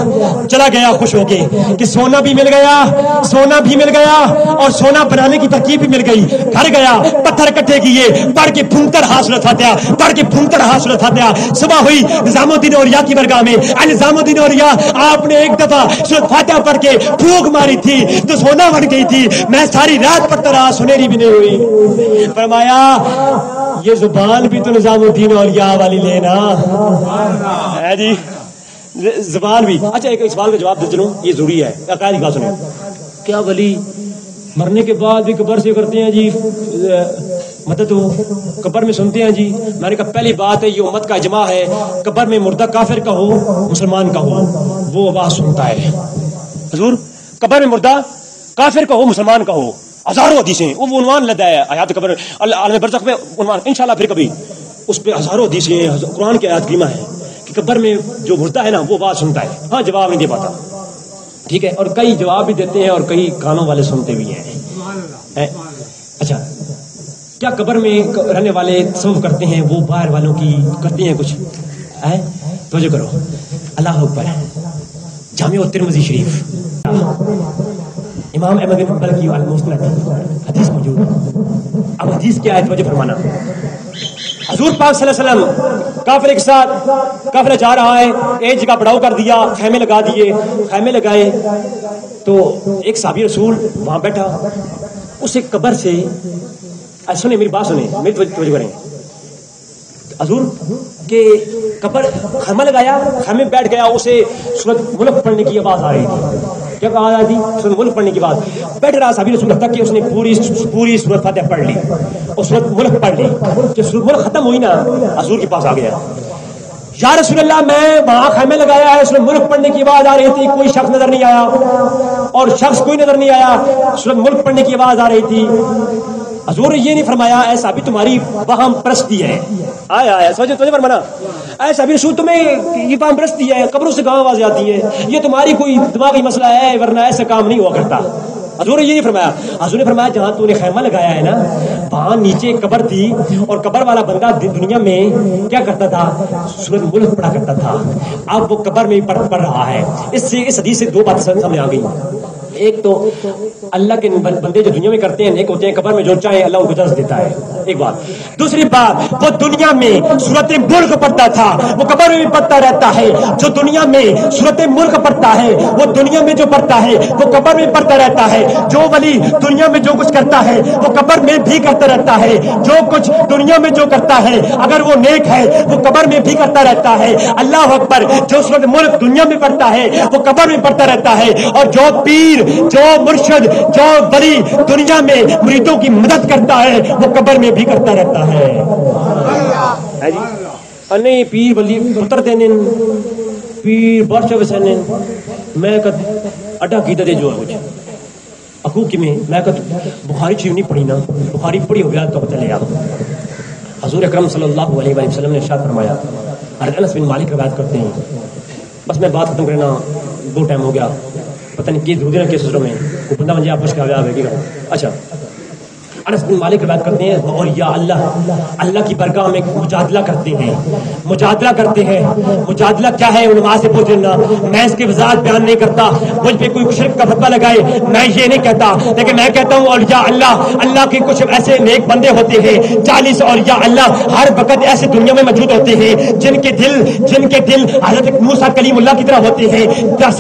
چلا گیا خوش ہو کے کہ سونا بھی مل گیا, سونا بھی مل گیا, اور سونا بنانے کی ترکیب بھی مل گئی. گھر گیا, پتھر اکٹھے کیے, پڑھ کے پھونکتا رہا سورۃ فاتحہ, پڑھ کے پھونکتا رہا سورۃ فاتحہ. صبح ہوئی نظام الدین اولیاء کی برگاہ میں. نظام الدین اولیاء آپ نے ایک دفعہ سورۃ فاتحہ پڑھ کے پھونک ماری تھی تو سونا بن گئی تھی. میں ساری رات پڑھتا رہا, سنہری بھی نہیں ہوئی. فرمایا یہ زبان بھی تو نظام الدین اولیاء والی لینا ہے جی, زبان بھی. اچھا ایک سوال کا جواب دے چلوں, یہ ضروری ہے. عقائد کی بات سنیں, کیا ولی مرنے کے بعد بھی قبر سے کرتے ہیں جی مدد ہو, قبر میں سنتے ہیں جی؟ میں نے کہا پہلی بات ہے یہ امت کا اجماع ہے, قبر میں مردہ کافر کا ہو مسلمان کا ہو وہ آواز سنتا ہے. حضور قبر میں مردہ کافر کا ہو مسلمان کا ہو, ہزاروں حدیثیں, وہ عنوان لدا ہے حیات قبر عالم برزخ پہ عنوان, انشاءاللہ پھر کبھی اس پہ ہزاروں حدیثیں قرآن کی آیات کریمہ ہے کہ قبر میں جو مردہ ہے نا وہ آواز سنتا ہے. ہاں جواب نہیں دے پاتا, ٹھیک ہے, اور کئی جواب بھی دیتے ہیں اور کئی کانوں والے سنتے بھی ہیں. اچھا کیا قبر میں رہنے والے تصوف کرتے ہیں وہ باہر والوں کی کرتے ہیں کچھ؟ توجہ کرو. اللہ اکبر. جامع ترمذی شریف امام احمد بن حنبل کی المسند حدیث موجود ہے. اب حدیث کیا ہے توجہ فرمانا. حضور پاک صلی اللہ علیہ وسلم قافلے کے ساتھ قافلہ جا رہا ہے, ایک جگہ پڑاؤ کر دیا, خیمے لگا دیے. خیمے لگائے تو ایک صحابی رسول وہاں بیٹھا, اسے قبر سے سنیں میری بات سنیں, میری توجہ کریں. حضور کہ قبر خیمہ لگایا, خیمے بیٹھ گیا, اسے سورۃ ملک پڑھنے کی آواز آ رہی تھی. کیا کہا آ رہی تھی؟ سورۃ ملک پڑھنے کی آواز. بیٹھ رہا صحابی رسول تک کہ اس نے پوری سورۃ فاتحہ پڑھ لی اور سورۃ ملک پڑھ لی. جب سورۃ ملک ختم ہوئی نا, حضور کے پاس آ گیا, یا رسول اللہ میں وہاں خیمے لگایا ہے, سورۃ ملک پڑھنے کی آواز آ رہی تھی, کوئی شخص نظر نہیں آیا, اور شخص کوئی نظر نہیں آیا, سورۃ ملک پڑھنے کی آواز آ رہی تھی. حضور نے یہ نہیں فرمایا ایسا بھی تمہاری وہم پرستی ہے. آیا سوچے توجہ فرمانا, ایسا بھی رسول تمہیں یہ وہم پرستی ہے, قبروں سے کہاں آواز آتی ہے, یہ تمہاری کوئی دماغی مسئلہ ہے ورنہ ایسا کام نہیں ہوا کرتا. حضور نے یہ نہیں فرمایا. حضور نے فرمایا جہاں تو نے خیمہ لگایا ہے نا وہاں نیچے قبر تھی, اور قبر والا بندہ دنیا میں کیا کرتا تھا, سورۃ ملک پڑھا کرتا تھا. اب وہ قبر میں پڑھ رہا ہے. اس حدیث سے دو باتیں سامنے آ گئی. ایک تو اللہ کے بندے جو دنیا میں کرتے ہیں نیک ہوتے ہیں, قبر میں جو چاہے اللہ ان کو جزا دیتا ہے, ایک بات. دوسری بات, وہ دنیا میں سورۃ ملک پڑھتا تھا وہ قبر میں بھی پڑھتا رہتا ہے. جو دنیا میں سورۃ ملک پڑھتا ہے وہ دنیا میں جو پڑھتا ہے وہ قبر میں پڑھتا رہتا ہے. جو ولی دنیا میں جو کچھ کرتا ہے وہ قبر میں بھی کرتا رہتا ہے. جو کچھ دنیا میں جو کرتا ہے اگر وہ نیک ہے وہ قبر میں بھی کرتا رہتا ہے. اللہ اکبر. جو سورۃ ملک دنیا میں پڑھتا ہے وہ قبر میں پڑھتا رہتا ہے, اور جو پیر جو مرشد جو ولی دنیا میں مریدوں کی مدد کرتا ہے وہ قبر میں بھی کرتا رہتا ہے. نہیں پیر ولی پتر دینے پیر بادشاہ وسینے میں اڈا کی دے جو ہے کچھ حقوق میں میں بخاری شریف نہیں پڑھی نا, بخاری پڑھی ہو گیا تو چلے گا. حضور اکرم صلی اللہ علیہ وآلہ وسلم نے ارشاد فرمایا، انس بن مالک روایت کرتے ہیں، بس میں بات ختم کرنا، دو ٹائم ہو گیا، پتہ نہیں کی ضروری ہے کس سسٹم میں کوئی بندہ مجھے آپ پوچھ کے آ گیا۔ اچھا، انس بن مالک روایت کرتے ہیں، اور یا اللہ کی برگاہ میں مجادلہ کرتے ہیں، مجادلہ کرتے ہیں۔ مجادلہ کیا ہے علماء سے پوچھ لینا، میں اس کی وضاحت بیان نہیں کرتا، مجھ پہ کوئی شرک کا فتویٰ لگائے میں یہ نہیں کہتا، لیکن میں کہتا ہوں اولیاء اللہ کے کچھ ایسے نیک بندے ہوتے ہیں، 40 اولیاء اللہ ہر وقت ایسے دنیا میں موجود ہوتے ہیں جن کے دل حضرت موسیٰ کلیم اللہ کی طرح ہوتے ہیں۔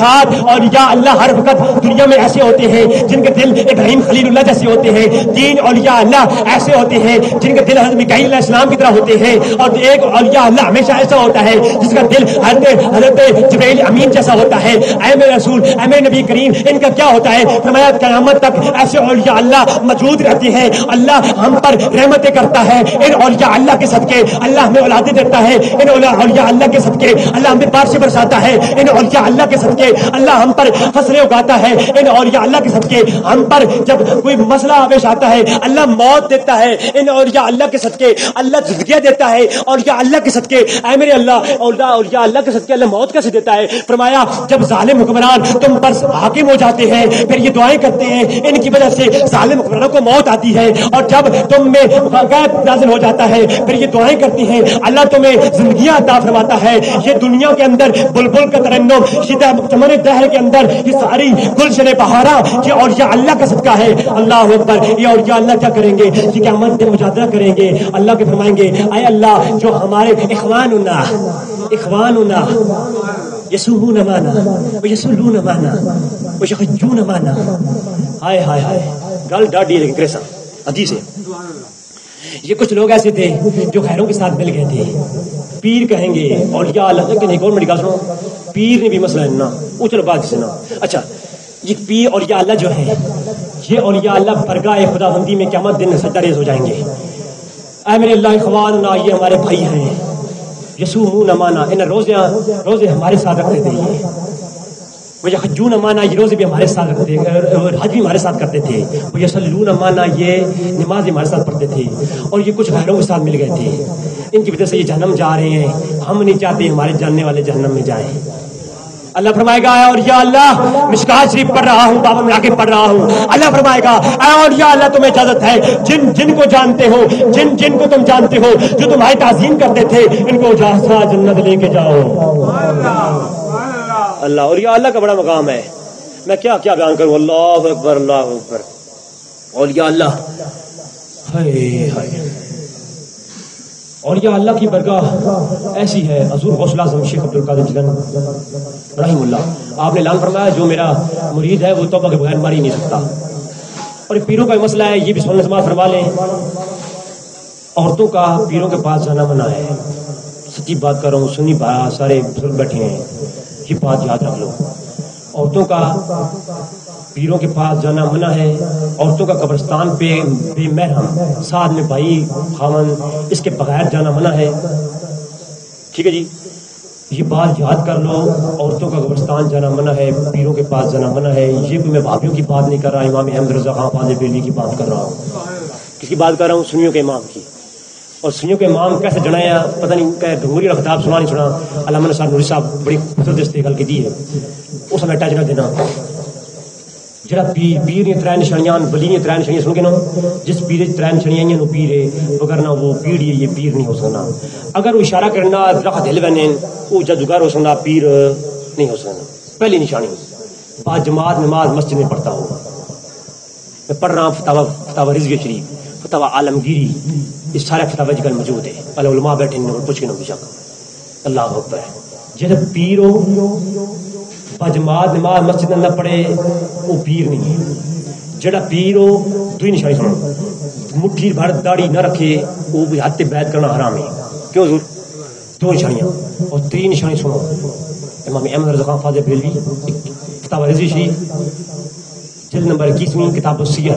7 اولیاء اللہ ہر وقت دنیا میں ایسے ہوتے ہیں جن کے دل ابراہیم خلیل اللہ جیسے ہوتے ہیں۔ 3 اولیاء اللہ ایسے ہوتے ہیں جن کے دل حضرت میکائیل علیہ السلام کی طرح ہوتے ہیں، اور 1 اولیاء اللہ ہمیشہ ایسا ہوتا ہے جس کا دل حضرت جبرائیل امین جیسا ہوتا ہے۔ اے میرے رسول، اے میرے نبی کریم، ان کا کیا ہوتا ہے؟ فرمایا قیامت تک ایسے اولیاء اللہ موجود رہتے ہیں، اللہ ہم پر رحمتیں کرتا ہے، ان اولیاء اللہ کے صدقے اللہ ہمیں اولادیں دیتا ہے، ان اولیاء اللہ کے صدقے اللہ ہمیں بارشیں برساتا ہے، ان اولیاء اللہ کے صدقے اللہ ہم پر فصلیں اگاتا ہے، ان اولیاء اللہ کے صدقے ہم پر جب کوئی مسئلہ پیش آتا ہے اللہ موت دیتا ہے، ان اولیاء اللہ کے صدقے اللہ زندگیاں دیتا ہے، اولیاء اللہ کے صدقے اے میرے اللہ اولیاء اللہ کے صدقے اللہ موت کیسے دیتا ہے؟ فرمایا جب ظالم حکمران تم پر حاکم ہو جاتے ہیں پھر یہ دعائیں کرتے ہیں، ان کی وجہ سے ظالم حکمرانوں کو موت آتی ہے، اور جب تم میں غیب نازل ہو جاتا ہے پھر یہ دعائیں کرتی ہیں اللہ تمہیں زندگیاں عطا فرماتا ہے۔ یہ دنیا کے اندر بلبل کا ترنم، چمن دہر کے اندر یہ ساری گلشن بہارا یہ اولیاء اللہ کا صدقہ ہے۔ اللہ اکبر، یہ اولیاء اللہ کیا کریں گے؟ یہ قیامت میں مجادلہ کریں گے، اللہ کے فرمائیں گے اے اللہ جو ہمارے اخواننا یسومون معنا ویسلون معنا ویحجون معنا، ہائے ہائے ہائے، گل ڈاڈی لیکن کریسا حدیث ہے۔ یہ کچھ لوگ ایسے تھے جو خیروں کے ساتھ مل گئے تھے، پیر کہیں گے اولیاء اللہ کہ نہیں، گورنمنٹ کا سنو، پیر نے بھی مسئلہ ہے نا، وہ چلو بات سے نا۔ اچھا، یہ پیر اولیاء اللہ جو ہے یہ اولیاء اللہ برگاہ خدا بندی میں قیامت دن سجدہ ریز ہو جائیں گے۔ اے میرے اللہ اخواننا، یہ ہمارے بھائی ہیں، یسومون معنا، ان روزے ہمارے ساتھ رکھتے تھے، یہ حجون معنا، یہ روزے بھی ہمارے ساتھ رکھتے تھے، حج بھی ہمارے ساتھ کرتے تھے، وہ یصلون معنا، یہ نماز بھی ہمارے ساتھ پڑھتے تھے، اور یہ کچھ غیروں کے ساتھ مل گئے تھے، ان کی وجہ سے یہ جہنم جا رہے ہیں، ہم نہیں چاہتے ہمارے جاننے والے جہنم میں جائیں۔ اللہ فرمائے گا اور یا اللہ مشکات شریف پڑھ رہا ہوں، بابا میں آ کے پڑھ رہا ہوں، اللہ فرمائے گا اور یا اللہ تمہیں اجازت ہے جن کو جانتے ہو، جن کو تم جانتے ہو جو تمہاری تعظیم کرتے تھے، ان کو جنت لے کے جاؤ۔ اللہ، اور یا اللہ کا بڑا مقام ہے، میں کیا بیان کروں، اللہ اکبر اللہ اکبر، اور یا اللہ ہائے ہائے، اور یا اللہ کی برگاہ ایسی ہے۔ حضور غوث اعظم شیخ عبد القادر جیلانی رحمہ اللہ، آپ نے اعلان فرمایا جو میرا مرید ہے وہ توبہ کے بغیر مر ہی نہیں سکتا، اور پیروں کا مسئلہ ہے، یہ بھی سنت سماعت فرما لیں، عورتوں کا پیروں کے پاس جانا منع ہے، سچی بات کر رہا ہوں، سنی بھائی سارے بزرگ بیٹھے ہیں، یہ بات یاد رکھ لو، عورتوں کا پیروں کے پاس جانا منع ہے، عورتوں کا قبرستان پہ بے محرم ساتھ میں بھائی خاون اس کے بغیر جانا منع ہے، ٹھیک ہے جی، یہ بات یاد کر لو، عورتوں کا قبرستان جانا منع ہے، پیروں کے پاس جانا منع ہے، یہ بھی میں بھابھیوں کی بات نہیں کر رہا، امام احمد رضا خان فاضل بریلوی کی بات کر رہا ہوں، کس کی بات کر رہا ہوں؟ سنیوں کے امام کی، اور سنیوں کے امام کیسے جڑایا پتہ نہیں، کہ ڈھونگری کا خطاب سنا نہیں سنا، علامہ صاحب نوری صاحب بڑی خوبصورت استقبال کی دی ہے، اس میں ٹچ نہ دینا، جڑا پیر نے 3 نشانیاں، ولی نے 3 نشانیاں سن کے نا، جس پیر 3 نشانیاں ہیں وہ پیر ہے، وگرنہ وہ پیر ہی ہے، یہ پیر نہیں ہو سکنا، اگر وہ اشارہ کرنا درخت ہل بنے وہ جادوگر ہو سکنا، پیر نہیں ہو سکنا۔ پہلی نشانی، با جماعت نماز مسجد میں پڑھتا ہو، میں پڑھ رہا ہوں فتاوی رضویہ شریف، فتاوی عالمگیری، یہ سارے فتاوی جگہ موجود ہے، علماء بیٹھے ہیں، پوچھ کے نہ بے شک، اللہ اکبر، جب پیر ہو جماعت نماز مسجد نہ پڑھے وہ پیر نہیں ہے، جڑا پیر ہو 2 نشانی سنو، مٹھی بھر داڑھی نہ رکھے وہ بھی ہاتھ بیعت کرنا حرام ہے، کیوں حضور؟ 2 نشانیاں، اور 3 نشانی سنو، امام احمد رضا خان فاضل بریلوی فتاوی رضویہ شریف جلد نمبر 21 کتاب السیر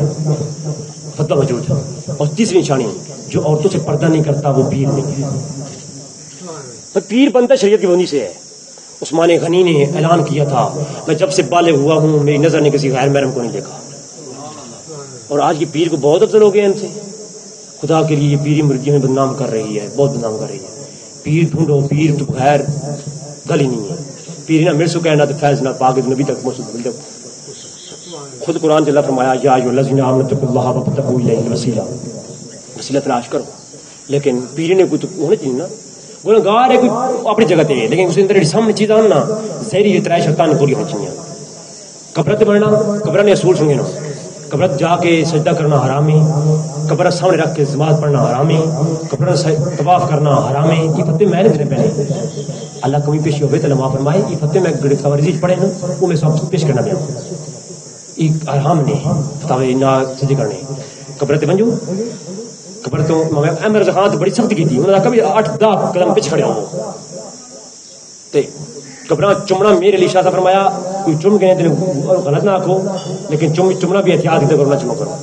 فتویٰ موجود ہے، اور 3 نشانی جو عورتوں سے پردہ نہیں کرتا وہ پیر نہیں ہے، پیر بنتا شریعت کی بندی سے ہے۔ عثمان غنی نے اعلان کیا تھا میں جب سے بالغ ہوا ہوں میری نظر نے کسی غیر محرم کو نہیں دیکھا، اور آج کی پیر کو بہت افضل ہو گئے ان سے، خدا کے لیے یہ پیری مرغی ہمیں بدنام کر رہی ہے، بہت بدنام کر رہی ہے. پیر ڈھونڈو، پیر تو بغیر گل ہی نہیں ہے. پیر نہ مل سکے نہ تو فیض نہ پاک نبی تک موصول. خود قرآن سے اللہ فرمایا یا ایھا الذین آمنوا اتقوا اللہ وابتغوا الیہ الوسیلہ، وسیلہ تلاش کرو. لیکن پیر نے کوئی تو ہونا چاہیے نا، گنہگار ہے کوئی اپنی جگہ تے، لیکن اس اندر سامنے چیز آنا زہری یہ ترائے شیطان پوری ہونی چاہیے. قبرت بننا، قبر نے اصول سنگے نا، قبرت جا کے سجدہ کرنا حرام ہے، قبر سامنے رکھ کے نماز پڑھنا حرام ہے، قبر طواف کرنا حرام ہے. یہ فتوے میں نے دینے پہلے اللہ کمی پیشی ہوئے تو لما فرمائے یہ فتوے میں گرفتاری پڑھے نا وہ میں سب پیش کرنا پیا. ایک حرام نے فتوے نہ سجدے کرنے. قبر تے ونجو، قبر تو عمر خان تو بڑی سخت کی تھی، انہوں نے کبھی 8-10 قدم پیچھے کھڑے ہو تے قبراں چمنا. میرے لیے شاہ صاحب فرمایا کوئی چم کے غلط نہ آکھو، لیکن چمنا بھی احتیاط کی کرو، نہ چمو کرو.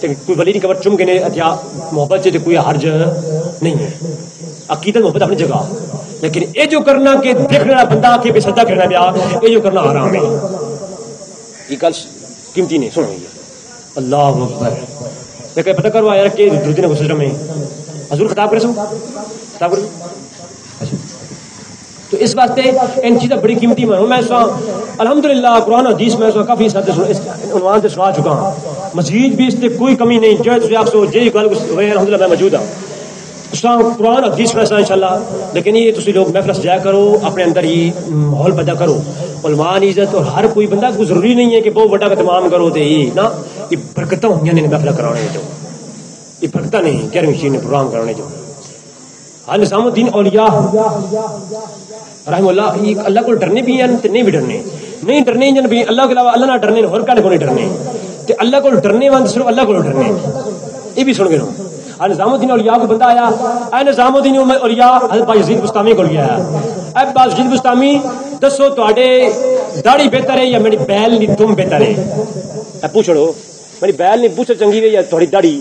کوئی ولی نہیں قبر چم کے احتیاط محبت سے کوئی حرج نہیں ہے. عقیدت محبت اپنی جگہ، لیکن یہ جو کرنا کہ دیکھنے والا بندہ کے بے صدا کرنا پیا، یہ جو کرنا حرام ہے. یہ گل قیمتی نہیں سنو. اللہ اکبر. لیکن پتہ کروا یار کہ دو دن گزر میں حضور خطاب کرے سو خطاب کرے. تو اس واسطے ان چیزیں بڑی قیمتی مانو. میں اس الحمدللہ قرآن حدیث میں کافی عنوان سے سنا چکا ہوں. مزید بھی اس سے کوئی کمی نہیں. جو تجھے آپ سو جی گل ہوئے الحمدللہ میں موجود ہوں اس قرآن حدیث فیصلہ انشاءاللہ. لیکن یہ تسی لوگ محفل سجایا کرو، اپنے اندر یہ ماحول پیدا کرو. علماء عزت اور ہر کوئی بندہ کو ضروری نہیں ہے کہ بہت بڑا تمام کرو تو یہ نہ یہ برکتیں ہوئی نے محفل کرانے جو، یہ برکتیں نہیں 11ویں شیر نے پروگرام کرانے جو. ہاں نظام الدین اولیاء رحم اللہ یہ اللہ کو ڈرنے بھی ہیں نہیں بھی ڈرنے نہیں ڈرنے جن بھی اللہ کے علاوہ اللہ نہ ڈرنے اور کہنے کو نہیں ڈرنے تے اللہ کو ڈرنے وان صرف اللہ کو ڈرنے. یہ بھی سن گئے ہو. نظام الدین اولیاء کو بندہ آیا، اے نظام الدین اولیاء حضرت بائی یزید بستامی کو لیا ہے. اے بائی یزید بستامی دسو تواڈے داڑھی بہتر ہے یا میری بیل نہیں تم بہتر ہے؟ اے پوچھو میری بیل نہیں پوچھو چنگی ہے یا تھوڑی داڑھی.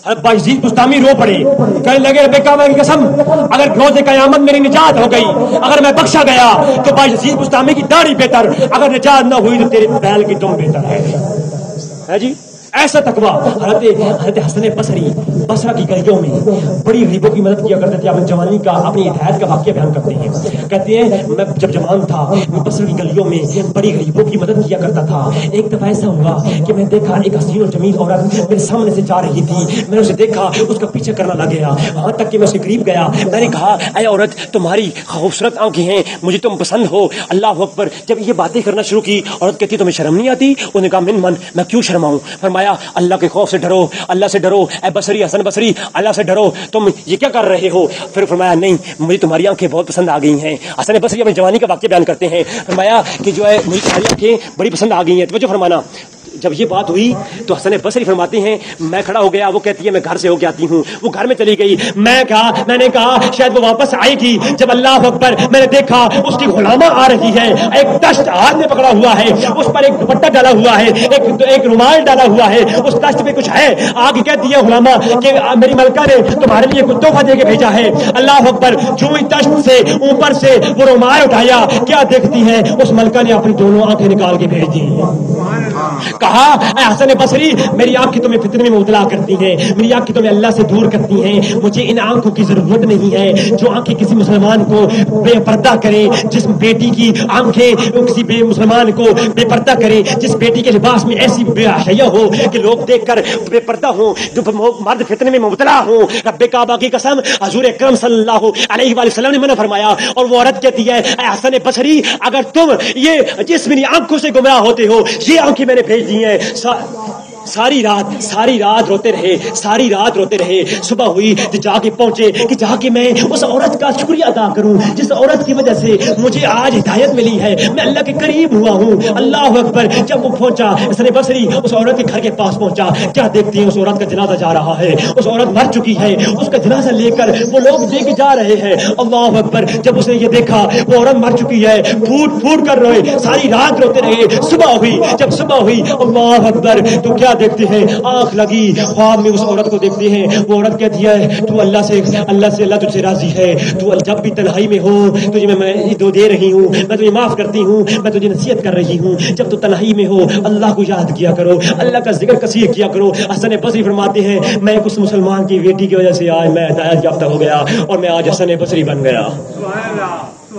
حضرت بائی یزید بستامی رو پڑے، کہنے لگے رب کعبہ کی قسم اگر روز قیامت میری نجات ہو گئی، اگر میں بخشا گیا تو بائی یزید بستامی کی داڑھی بہتر، اگر نجات نہ ہوئی تو تیرے بیل کی تم بہتر ہے. جی ایسا تقویٰ. حضرت حسن بصری بصرہ کی گلیوں میں بڑی غریبوں کی مدد کیا کرتے تھے. اپنی جوانی کا اپنی ہدایت کا واقعہ بیان کرتے ہیں. کہتے ہیں میں جب جوان تھا میں بصرہ کی گلیوں میں بڑی غریبوں کی مدد کیا کرتا تھا. ایک دفعہ ایسا ہوا کہ میں دیکھا ایک حسین اور جمیل عورت میرے سامنے سے جا رہی تھی. میں نے اسے دیکھا، اس کا پیچھے کرنا لگ گیا، وہاں تک کہ میں اس کے قریب گیا. میں نے کہا اے عورت تمہاری خوبصورت آنکھیں ہیں، مجھے تم پسند ہو. اللہ اکبر. جب یہ باتیں کرنا شروع کی عورت کہتی تمہیں شرم نہیں آتی؟ انہوں نے کہا من میں کیوں شرماؤں. فرمایا اللہ کے خوف سے ڈرو، اللہ سے ڈرو. اے بصری حسن بصری اللہ سے ڈرو، تم یہ کیا کر رہے ہو؟ پھر فرمایا نہیں مجھے تمہاری آنکھیں بہت پسند آ گئی ہیں. حسن بصری اپنی جوانی کا واقعہ بیان کرتے ہیں. فرمایا کہ جو ہے مجھے تمہاری آنکھیں بڑی پسند آ گئی ہیں. توجہ فرمانا. جب یہ بات ہوئی تو حسن بصری فرماتے ہیں میں کھڑا ہو گیا. وہ کہتی ہے میں گھر سے ہو کے آتی ہوں. وہ گھر میں چلی گئی. میں نے کہا شاید وہ واپس آئے گی. جب اللہ اکبر میں نے دیکھا اس کی غلامہ آ رہی ہے، ایک دشت ہاتھ میں پکڑا ہوا ہے، اس پر ایک دوپٹہ ڈالا ہوا ہے، ایک رومال ڈالا ہوا ہے، اس دشت پہ کچھ ہے. آگے کہتی ہے غلامہ کہ میری ملکہ نے تمہارے لیے کچھ تحفہ دے کے بھیجا ہے. اللہ اکبر. جو ہی دشت سے اوپر سے وہ رومال اٹھایا کیا دیکھتی ہے اس ملکہ نے اپنی دونوں آنکھیں نکال کے بھیج دی. کہا اے حسن بصری میری آنکھیں تمہیں فتنے میں مبتلا کرتی ہیں، میری آنکھیں تمہیں اللہ سے دور کرتی ہیں. مجھے ان آنکھوں کی ضرورت نہیں ہے جو آنکھیں کسی مسلمان کو بے پردہ کریں. جس بیٹی کی آنکھیں کسی بے مسلمان کو بے پردہ کریں، جس بیٹی کے لباس میں ایسی بے حیا ہو کہ لوگ دیکھ کر بے پردہ ہوں، جو مرد فتنے میں مبتلا ہوں. رب کعبہ کی قسم حضور اکرم صلی اللہ علیہ وآلہ وسلم نے منع فرمایا. اور وہ عورت کہتی ہے اے حسن بصری اگر تم یہ جس میری آنکھوں سے گمراہ ہوتے ہو یہ آنکھیں میں نے بھیج دی ہیں. ساری رات روتے رہے. صبح ہوئی تو جا کے پہنچے کہ جا کے میں اس عورت کا شکریہ ادا کروں جس عورت کی وجہ سے مجھے آج ہدایت ملی ہے، میں اللہ کے قریب ہوا ہوں. اللہ اکبر. جب وہ پہنچا حسن بصری اس عورت کے گھر کے پاس پہنچا. کیا دیکھتی ہیں اس عورت کا جنازہ جا رہا ہے. اس عورت مر چکی ہے. اس کا جنازہ لے کر وہ لوگ لے کے جا رہے ہیں. اللہ اکبر. جب اس نے یہ دیکھا وہ عورت مر چکی ہے، پھوٹ کر روئے. ساری رات روتے رہے. صبح ہوئی. جب صبح ہوئی اللہ اکبر تو کیا دیکھتے ہیں, آنکھ لگی, خواب میں اس عورت کو دیکھتے ہیں. وہ عورت کہتی ہے تو اللہ تجھ سے راضی ہے, تو جب بھی تنہائی میں ہو تجھے میں دے رہی ہوں, میں تجھے معاف کرتی ہوں, میں تجھے نصیحت کر رہی ہوں, جب تو تنہائی میں ہو اللہ کو یاد کیا کرو, اللہ کا ذکر کثیر کیا کرو. حسن بصری فرماتے ہیں میں ایک اس مسلمان کی بیٹی کی وجہ سے آج میں ہدایت یافتہ ہو گیا اور میں آج حسن بصری بن گیا.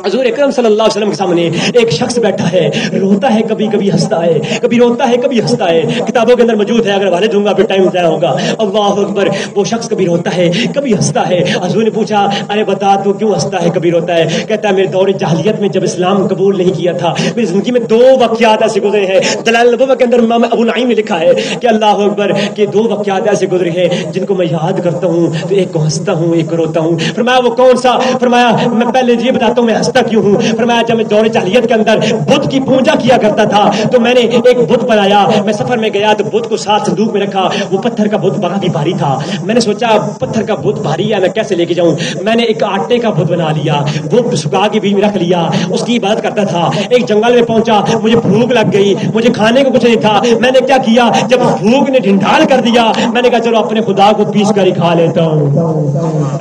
حضور اکرم صلی اللہ علیہ وسلم کے سامنے ایک شخص بیٹھا ہے, روتا ہے, کبھی کبھی ہنستا ہے, کبھی روتا ہے, کبھی ہنستا ہے. کتابوں کے اندر موجود ہے, اگر والے دوں گا پھر ٹائم ضائع ہوگا. اللہ اکبر. وہ شخص کبھی روتا ہے, کبھی ہنستا ہے. حضور نے پوچھا ارے بتا تو کیوں ہنستا ہے, کبھی روتا ہے؟ کہتا ہے میرے دور جاہلیت میں جب اسلام قبول نہیں کیا تھا, میری زندگی میں 2 واقعات ایسے گزرے ہیں. دلائل النبوہ کے اندر امام ابو نعیم نے لکھا ہے کہ اللہ اکبر کہ 2 واقعات ایسے گزرے ہیں جن کو میں یاد کرتا ہوں تو ایک کو ہنستا ہوں, ایک کو روتا ہوں. فرمایا وہ کون سا؟ فرمایا میں پہلے یہ بتاتا ہوں میں ہنستا کیوں ہوں. فرمایا جب میں دور جاہلیت کے اندر بت کی پوجا کیا کرتا تھا تو میں نے ایک بت بنایا. میں سفر میں گیا تو بت کو ساتھ صندوق میں رکھا. وہ پتھر کا بت بڑا بھی بھاری تھا. میں نے سوچا پتھر کا بت بھاری ہے, میں کیسے لے کے جاؤں. میں نے ایک آٹے کا بت بنا لیا, وہ سکھا کے بیچ میں رکھ لیا, اس کی عبادت کرتا تھا. ایک جنگل میں پہنچا, مجھے بھوک لگ گئی, مجھے کھانے کو کچھ نہیں تھا. میں نے کیا کیا, جب بھوک نے ڈھنڈال کر دیا میں نے کہا چلو اپنے خدا کو پیس کر ہی کھا لیتا ہوں.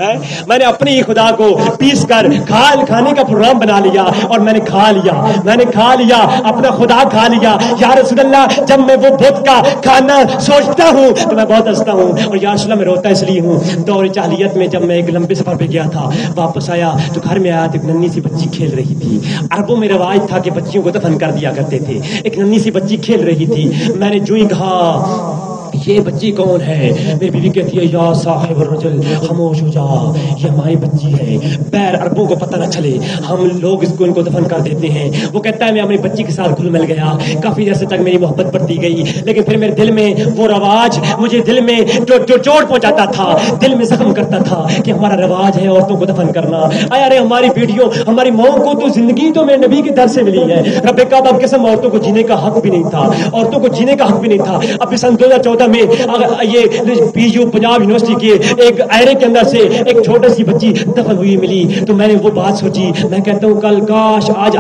میں نے اپنے ہی خدا کو پیس کر کھانے کا پروگرام بنا لیا اور میں نے کھا لیا, اپنا خدا کھا لیا. یا رسول اللہ جب میں وہ بت کا کھانا سوچتا ہوں تو میں بہت ہنستا ہوں, اور یا رسول اللہ میں روتا اس لیے ہوں. دور جاہلیت میں جب میں ایک لمبے سفر پہ گیا تھا, واپس آیا تو گھر میں آیا تو ایک ننھی سی بچی کھیل رہی تھی. عربوں میں رواج تھا کہ بچیوں کو دفن کر دیا کرتے تھے. ایک ننھی سی بچی کھیل رہی تھی. میں نے جو ہی کہا یہ بچی کون ہے, میری بیوی کہتی ہے یا صاحب الرجل خاموش ہو جا, یہ ہماری بچی ہے, بیر عربوں کو پتہ نہ چلے, ہم لوگ ان کو دفن کر دیتے ہیں. وہ کہتا ہے میں اپنی بچی کے ساتھ گھل مل گیا, کافی عرصے تک میری محبت بڑھتی گئی, لیکن پھر میرے دل میں وہ رواج مجھے دل میں جو چوٹ پہنچاتا تھا, دل میں زخم کرتا تھا کہ ہمارا رواج ہے عورتوں کو دفن کرنا. ارے ہماری بیٹیوں ہماری ماں کو تو زندگی تو میرے نبی کے در سے ملی ہے. رب کعبہ کی قسم عورتوں کو جینے کا حق بھی نہیں تھا, عورتوں کو جینے کا حق بھی نہیں تھا. اب سن 2014 میں یہ پی یو پنجاب یونیورسٹی کے ایک ایرے کے اندر سے ایک چھوٹی سی بچی دفن ہوئی ملی, تو میں نے وہ بات سوچی. میں کہتا ہوں کل کاش آج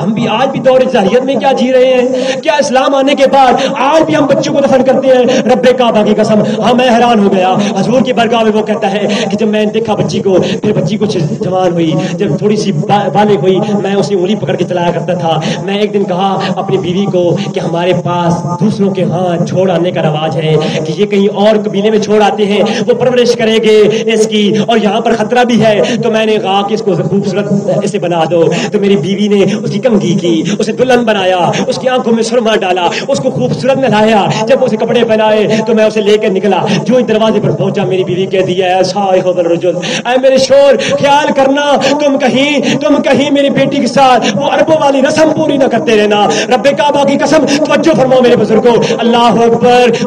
بھی دور جاہلیت میں کیا جی رہے ہیں, کیا اسلام آنے کے بعد آج بھی ہم بچوں کو دفن کرتے ہیں. رب کعبہ کی قسم ہاں میں حیران ہو گیا. حضور کی برگاہ میں وہ کہتا ہے کہ جب میں نے دیکھا بچی کو, پھر بچی کچھ جوان ہوئی, جب تھوڑی سی بالغ ہوئی, میں اسے انگلی پکڑ کے چلایا کرتا تھا. میں ایک دن کہا اپنی بیوی کو کہ ہمارے پاس دوسروں کے ہاں چھوڑ آنے کا رواج ہے کہ یہ کہیں اور قبیلے میں چھوڑ آتے ہیں, وہ پرورش کریں گے اس کی, اور یہاں پر خطرہ بھی ہے. تو میں نے کہا کہ اس کو خوبصورت اسے بنا دو. تو میری بیوی نے اس کی کنگھی کی, اسے دلہن بنایا, اس کی آنکھوں میں سرما ڈالا, اس کو خوبصورت نہلایا. جب اسے کپڑے پہنائے تو میں اسے لے کے نکلا. جو ہی دروازے پر پہنچا میری بیوی کہتی ہے ایسا الرجل, اے میرے شور خیال کرنا تم کہیں میری بیٹی کے ساتھ وہ عربوں والی رسم پوری نہ کرتے رہنا. رب کعبہ کی قسم توجہ فرماؤ میرے بزرگوں, اللہ اکبر.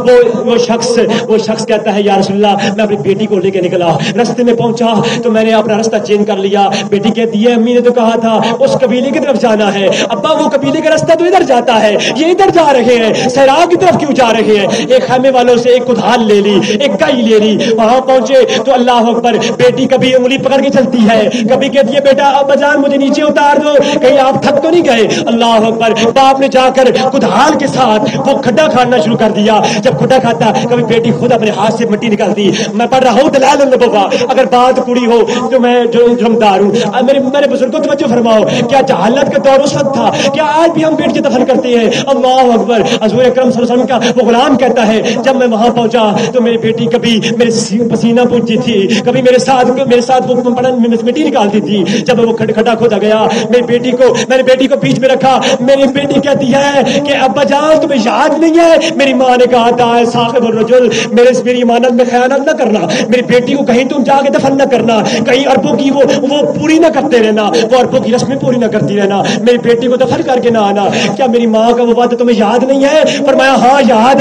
وہ شخص کہتا ہے یا رسول اللہ میں اپنی بیٹی کو لے کے نکلا, رستے میں پہنچا تو میں نے اپنا راستہ چینج کر لیا. بیٹی کہتی ہے امی نے تو کہا تھا اس قبیلے کی طرف جانا ہے. ابا وہ قبیلے کا راستہ تو ادھر جاتا ہے, یہ ادھر جا رہے ہیں, سیراب کی طرف کیوں جا رہے ہیں؟ ایک خیمے والوں سے ایک کدھال لے لی, ایک گائی لے لی. وہاں پہنچے تو اللہ اکبر, بیٹی کبھی انگلی پکڑ کے چلتی ہے, کبھی کہتی ہے بیٹا اب بازار مجھے نیچے اتار دو, کہیں آپ تھک تو نہیں گئے. اللہ اکبر. باپ نے جا کر کدھال کے ساتھ وہ کھڈا کھانا شروع کر دیا. جب کھڈا کھاتا کبھی بیٹی خود اپنے ہاتھ سے مٹی نکالتی. میں پڑھ رہا ہوں دلائل النبوہ, اگر بات کڑی ہو تو میں جو جرمدار ہوں. میرے بزرگوں توجہ فرماؤ, کیا جہالت کا دور اس وقت تھا, کیا آج بھی ہم بیٹی دفن کرتے ہیں؟ اللہ اکبر. حضور اکرم صلی اللہ علیہ وسلم کا وہ غلام کہتا ہے جب میں وہاں پہنچا تو میری بیٹی کبھی میرے پسینہ پوچھتی تھی, کبھی میرے ساتھ وہ مٹی نکالتی تھی. جب وہ کھڈا کھودا گیا میں نے بیٹی کو بیچ میں رکھا. میری بیٹی کہتی ہے کہ ابا جان تمہیں یاد نہیں ہے, میری ماں نے کہا تھا صاحب الرجل میری امانت میں خیانت نہ کرنا, میری بیٹی کو کہیں تم جا کے دفن نہ کرنا, کہیں عربوں کی وہ پوری نہ کرتے رہنا, وہ عربوں کی رسمیں پوری نہ کرتی رہنا, میری بیٹی کو دفن کر کے نہ آنا. کیا میری ماں کا وہ وعدہ تمہیں یاد نہیں ہے؟ فرمایا ہاں یاد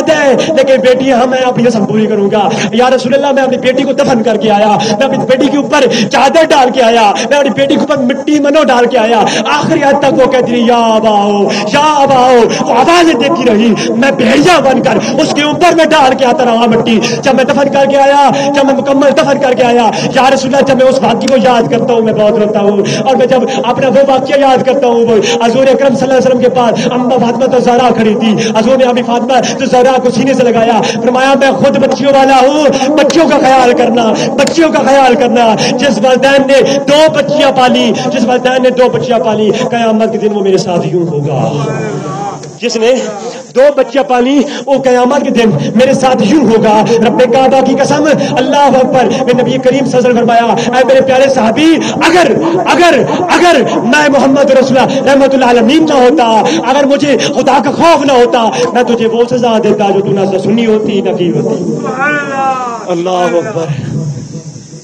ہے لیکن بیٹی ہاں میں اپنی رسم پوری کروں گا. یا رسول اللہ میں اپنی بیٹی کو دفن کر کے آیا, میں اپنی بیٹی کے اوپر چادر ڈال کے آیا, میں اپنی بیٹی کے اوپر مٹی منو ڈال کے آیا. آخری حد تک وہ کہتی رہی یا اباؤ, وہ آوازیں دیتی رہی. میں بھیڑیا بن کر اس کے اوپر میں ڈال کے آتا رہا مٹی. جب میں دفن کر کے آیا, جب میں مکمل دفن کر کے آیا, یا رسول اللہ, جب میں اس واقعے کو یاد کرتا ہوں میں بہت روتا ہوں. اور میں جب اپنا وہ واقعہ یاد کرتا ہوں, وہ حضور اکرم صلی اللہ علیہ وسلم کے پاس اما فاطمہ تو زہرا کھڑی تھی. حضور نے امی فاطمہ تو زہرا کو سینے سے لگایا, فرمایا میں خود بچیوں والا ہوں, بچیوں کا خیال کرنا, بچیوں کا خیال کرنا. جس والدین نے 2 بچیاں پالی, جس والدین نے 2 بچیاں پالی, قیامت کے دن وہ میرے ساتھ یوں ہوگا. جس نے 2 بچیاں پالی وہ قیامت کے دن میرے ساتھ یوں ہوگا. رب کعبہ کی قسم, اللہ اکبر. میں نبی کریم صلی اللہ علیہ وسلم فرمایا, اے میرے پیارے صحابی, اگر اگر اگر میں محمد رسول اللہ رحمت اللہ عالمین نہ ہوتا, اگر مجھے خدا کا خوف نہ ہوتا, میں تجھے وہ سزا دیتا جو تو نہ سنی ہوتی نہ کی ہوتی. اللہ اکبر.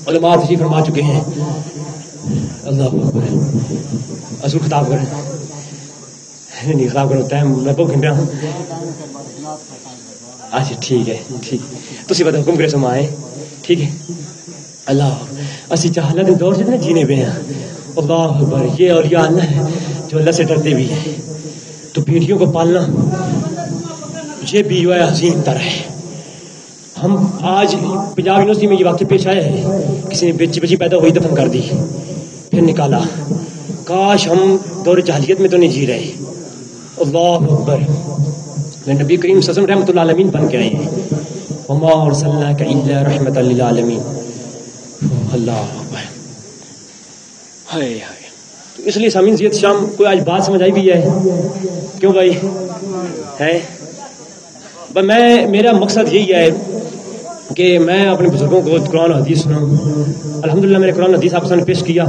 علماء تشریف فرما چکے ہیں. اللہ اکبر. حضور خطاب کریں. نہیں خراب کرو ٹائم میں بھوک رہا ہوں. اچھا ٹھیک ہے, ٹھیک تسی بتا حکم کرے سما ہے, ٹھیک ہے. اللہ اسی جہالت دور سے جینے پہ ہیں. اللہ اکبر. یہ اولیاء اللہ ہے جو اللہ سے ڈرتے بھی ہیں. تو بیٹیوں کو پالنا یہ بھی جو ہے عظیم تر ہے. ہم آج پنجاب یونیورسٹی میں یہ واقعہ پیش آیا ہے, کسی نے بچی پیدا ہوئی دفن کر دی, پھر نکالا. کاش ہم دور جاہلیت میں تو نہیں جی رہے. اللہ اکبر. میں نبی کریم صلی اللہ علیہ وسلم رحمۃ اللہ عالمین بن کے آئے ہیں. وما ارسلناک الا رحمۃ للعالمین. اللہ اکبر. ہائے ہائے. تو اس لیے سامعین زیت شام کوئی آج بات سمجھ آئی بھی ہے کیوں بھائی ہے. میں میرا مقصد یہی ہے کہ میں اپنے بزرگوں کو قرآن و حدیث سناؤں. الحمدللہ میں نے قرآن و حدیث آپ کے سامنے پیش کیا.